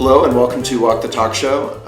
Hello and welcome to Walk the Talk Show.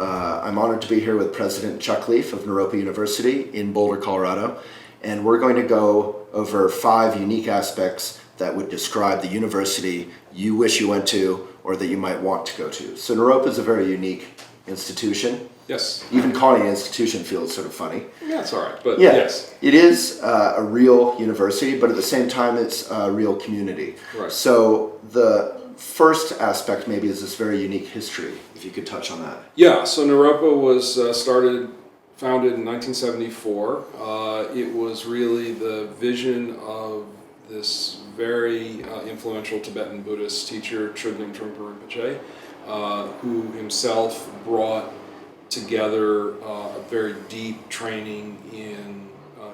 I'm honored to be here with President Chuck Leaf of Naropa University in Boulder, Colorado, and we're going to go over 5 unique aspects that would describe the university you wish you went to or that you might want to go to. So Naropa is a very unique institution. Yes. Even calling it an institution feels sort of funny. Yeah, it's all right, but yeah, yes. It is a real university, but at the same time it's a real community. Right. So the first aspect maybe is this very unique history, if you could touch on that. Yeah, so Naropa was founded in 1974. It was really the vision of this very influential Tibetan Buddhist teacher, Tribhuvan Trungpa Rinpoche, who himself brought together a very deep training in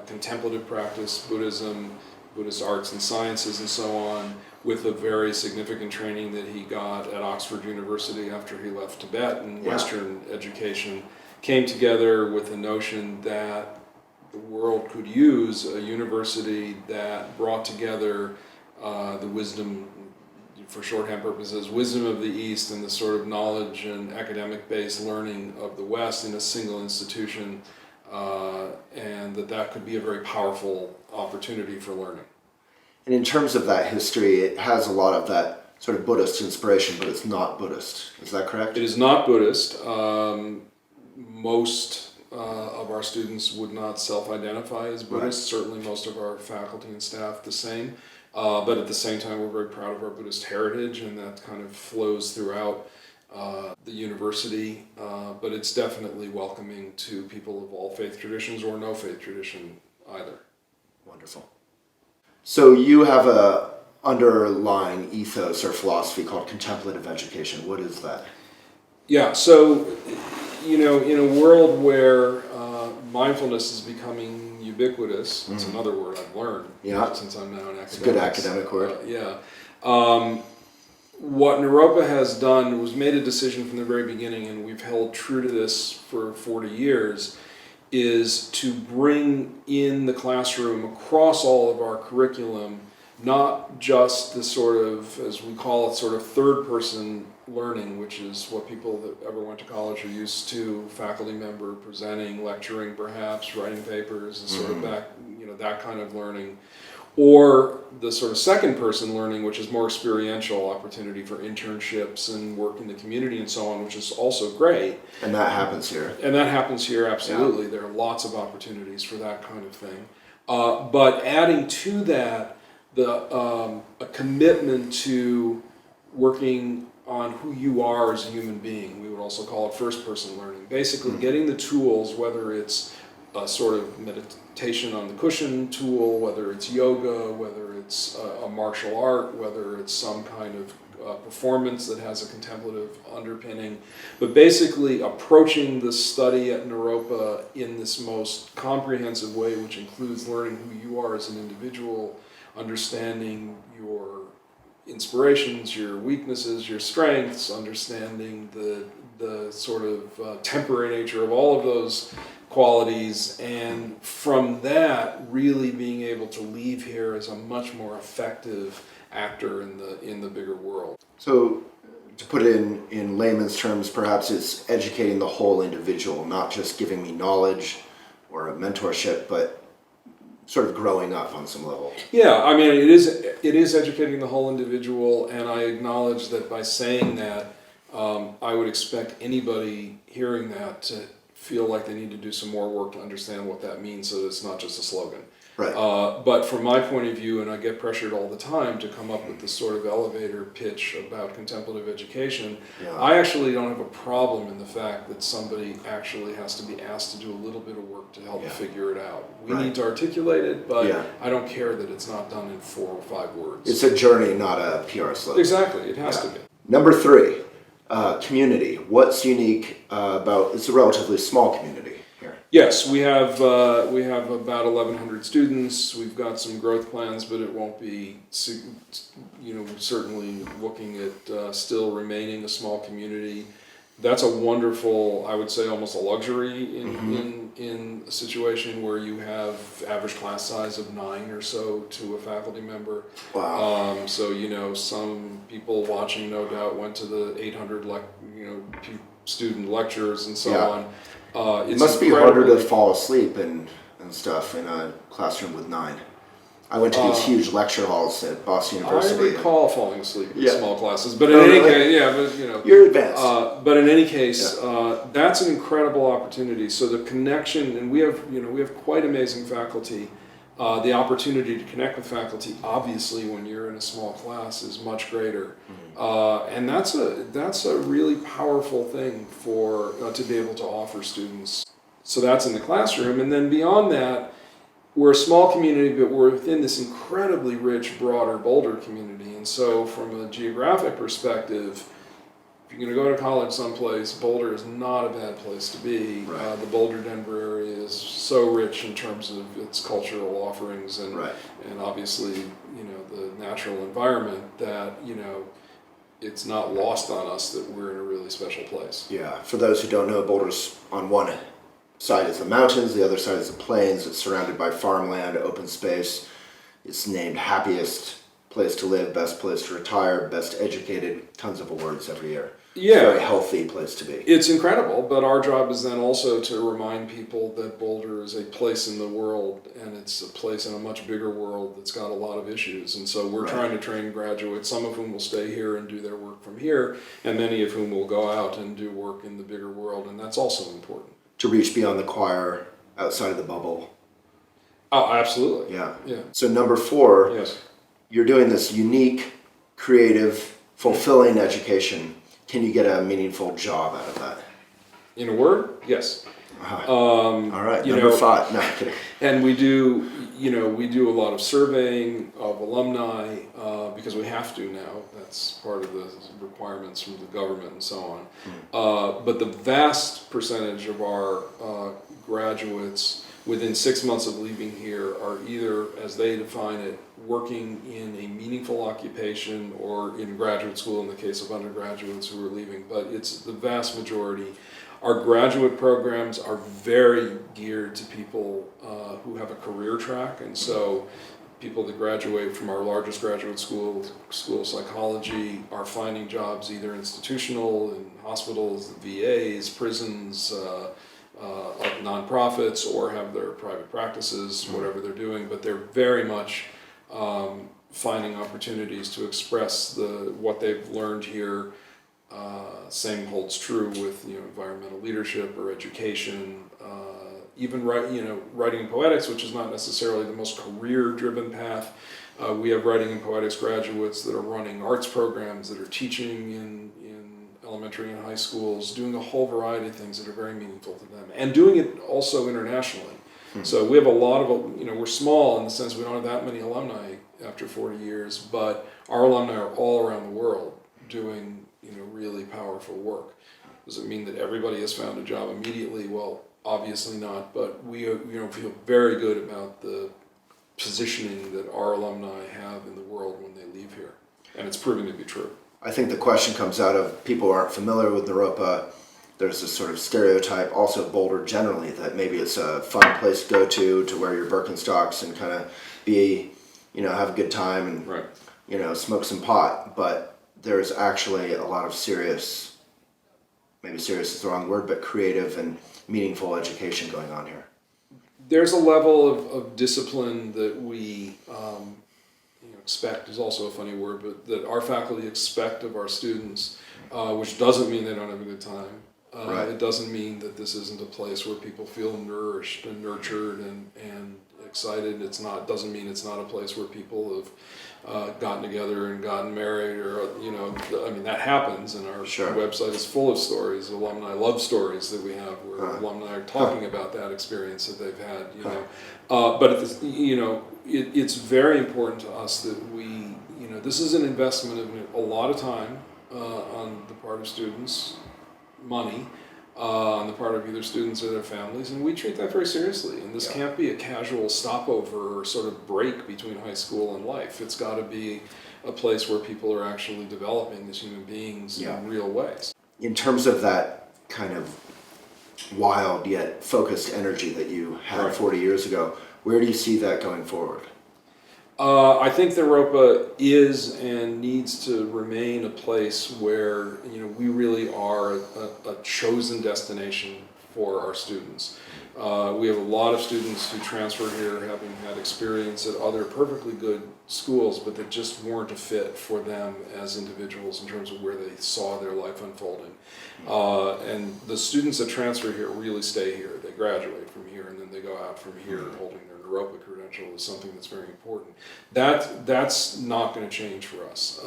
contemplative practice, Buddhism, Buddhist arts and sciences, and so on, with a very significant training that he got at Oxford University after he left Tibet and Western education, came together with the notion that the world could use a university that brought together the wisdom, for shorthand purposes, wisdom of the East and the sort of knowledge and academic-based learning of the West in a single institution, and that could be a very powerful opportunity for learning. And in terms of that history, it has a lot of that sort of Buddhist inspiration, but it's not Buddhist. Is that correct? It is not Buddhist. Most of our students would not self-identify as Buddhist. Right. Certainly most of our faculty and staff the same. But at the same time, we're very proud of our Buddhist heritage, and that kind of flows throughout the university. But it's definitely welcoming to people of all faith traditions or no faith tradition either. Wonderful. So you have a underlying ethos or philosophy called contemplative education. What is that? Yeah, so, in a world where mindfulness is becoming ubiquitous, it's another word I've learned since I'm now an academic. It's a good academic word. What Naropa has done was made a decision from the very beginning, and we've held true to this for 40 years, is to bring in the classroom across all of our curriculum, not just the sort of, as we call it, sort of third-person learning, which is what people that ever went to college are used to, faculty member presenting, lecturing perhaps, writing papers, and sort of that kind of learning, or the sort of second-person learning, which is more experiential, opportunity for internships and work in the community and so on, which is also great. And that happens here. And that happens here, absolutely. Yeah. There are lots of opportunities for that kind of thing. But adding to that, a commitment to working on who you are as a human being. We would also call it first-person learning. Basically, getting the tools, whether it's a sort of meditation on the cushion tool, whether it's yoga, whether it's a martial art, whether it's some kind of performance that has a contemplative underpinning, but basically approaching the study at Naropa in this most comprehensive way, which includes learning who you are as an individual, understanding your inspirations, your weaknesses, your strengths, understanding the sort of temporary nature of all of those qualities, and from that really being able to leave here as a much more effective actor in the bigger world. So to put it in layman's terms, perhaps it's educating the whole individual, not just giving me knowledge or a mentorship, but sort of growing up on some level. Yeah, I mean, it is educating the whole individual, and I acknowledge that by saying that, I would expect anybody hearing that to feel like they need to do some more work to understand what that means, so that it's not just a slogan. Right. But from my point of view, and I get pressured all the time to come up with this sort of elevator pitch about contemplative education, I actually don't have a problem in the fact that somebody actually has to be asked to do a little bit of work to help figure it out. We need to articulate it, but I don't care that it's not done in 4 or 5 words. It's a journey, not a PR slogan. Exactly, it has to be. Number 3, community. What's unique about, it's a relatively small community here. Yes, we have about 1,100 students. We've got some growth plans, but it won't be, certainly looking at still remaining a small community. that's a wonderful, I would say almost a luxury in a situation where you have average class size of 9 or so to a faculty member. Wow. So, some people watching no doubt went to the 800 student lectures and so Yeah. on. It must be harder to fall asleep and stuff in a classroom with 9. I went to these huge lecture halls at Boston University. I recall falling asleep in Yeah. small classes, but in any case, You're advanced. But in any case, that's an incredible opportunity. So the connection, and we have quite amazing faculty. The opportunity to connect with faculty, obviously, when you're in a small class, is much greater, and that's a really powerful thing for to be able to offer students. So that's in the classroom, and then beyond that, we're a small community, but we're within this incredibly rich, broader Boulder community. And so from a geographic perspective, if you're going to go to college someplace, Boulder is not a bad place to be. Right. The Boulder-Denver area is so rich in terms of its cultural offerings and obviously, the natural environment that, it's not lost on us that we're in a really special place. Yeah. For those who don't know, Boulder's on one side is the mountains, the other side is the plains. It's surrounded by farmland, open space. It's named happiest place to live, best place to retire, best educated, tons of awards every year. Yeah. It's a very healthy place to be. It's incredible, but our job is then also to remind people that Boulder is a place in the world, and it's a place in a much bigger world that's got a lot of issues. And so we're trying to train graduates, some of whom will stay here and do their work from here, and many of whom will go out and do work in the bigger world, and that's also important. To reach beyond the choir, outside of the bubble. Oh, absolutely. Yeah. Yeah. So number 4, Yes. you're doing this unique, creative, fulfilling education. Can you get a meaningful job out of that? In a word, yes. All right, number 5. No, I'm kidding. And we do a lot of surveying of alumni because we have to now. That's part of the requirements from the government and so on. But the vast percentage of our graduates within 6 months of leaving here are either, as they define it, working in a meaningful occupation or in graduate school in the case of undergraduates who are leaving. But it's the vast majority. Our graduate programs are very geared to people who have a career track, and so people that graduate from our largest graduate school, School of Psychology, are finding jobs either institutional, in hospitals, VAs, prisons, nonprofits, or have their private practices, whatever they're doing, but they're very much finding opportunities to express what they've learned here. Same holds true with environmental leadership or education, even writing poetics, which is not necessarily the most career-driven path. We have writing and poetics graduates that are running arts programs, that are teaching in elementary and high schools, doing a whole variety of things that are very meaningful to them, and doing it also internationally. So we have a lot of, we're small in the sense we don't have that many alumni after 40 years, but our alumni are all around the world doing really powerful work. Does it mean that everybody has found a job immediately? Well, obviously not, but we feel very good about the positioning that our alumni have in the world when they leave here, and it's proving to be true. I think the question comes out of people who aren't familiar with Naropa. There's this sort of stereotype, also Boulder generally, that maybe it's a fun place to go to wear your Birkenstocks and kind of be, have a good time and, smoke some pot. But there's actually a lot of serious, maybe serious is the wrong word, but creative and meaningful education going on here. There's a level of discipline that we expect is also a funny word, but that our faculty expect of our students, which doesn't mean they don't have a good time. It doesn't mean that this isn't a place where people feel nourished and nurtured and excited. Doesn't mean it's not a place where people have gotten together and gotten married, or that happens, and our website is full of stories, alumni love stories that we have where alumni are talking about that experience that they've had. But it's very important to us that we this is an investment of a lot of time on the part of students, money on the part of either students or their families, and we treat that very seriously. And this can't be a casual stopover or sort of break between high school and life. It's got to be a place where people are actually developing as human beings in real ways. in terms of that kind of wild yet focused energy that you had Right. 40 years ago, where do you see that going forward? I think Naropa is and needs to remain a place where we really are a chosen destination for our students. We have a lot of students who transfer here having had experience at other perfectly good schools, but that just weren't a fit for them as individuals in terms of where they saw their life unfolding. And the students that transfer here really stay here. They graduate from here and then they go out from here holding their Naropa credential is something that's very important. That's not going to change for us.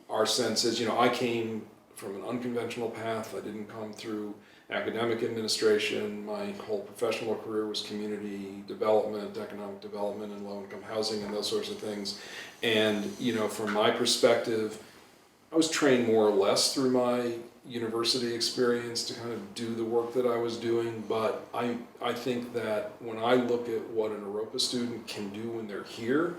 Our sense is, I came from an unconventional path. I didn't come through academic administration. My whole professional career was community development, economic development, and low-income housing, and those sorts of things. And from my perspective, I was trained more or less through my university experience to kind of do the work that I was doing. But I think that when I look at what a Naropa student can do when they're here,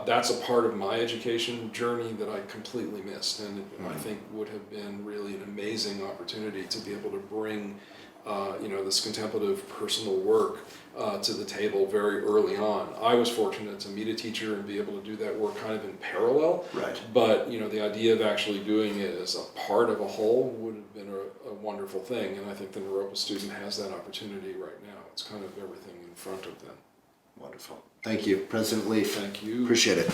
that's a part of my education journey that I completely missed, and I think would have been really an amazing opportunity to be able to bring, this contemplative personal work to the table very early on. I was fortunate to meet a teacher and be able to do that work kind of in parallel. Right. But the idea of actually doing it as a part of a whole would have been a wonderful thing, and I think the Naropa student has that opportunity right now. It's kind of everything in front of them. Wonderful. Thank you, President Leaf. Thank you. Appreciate it.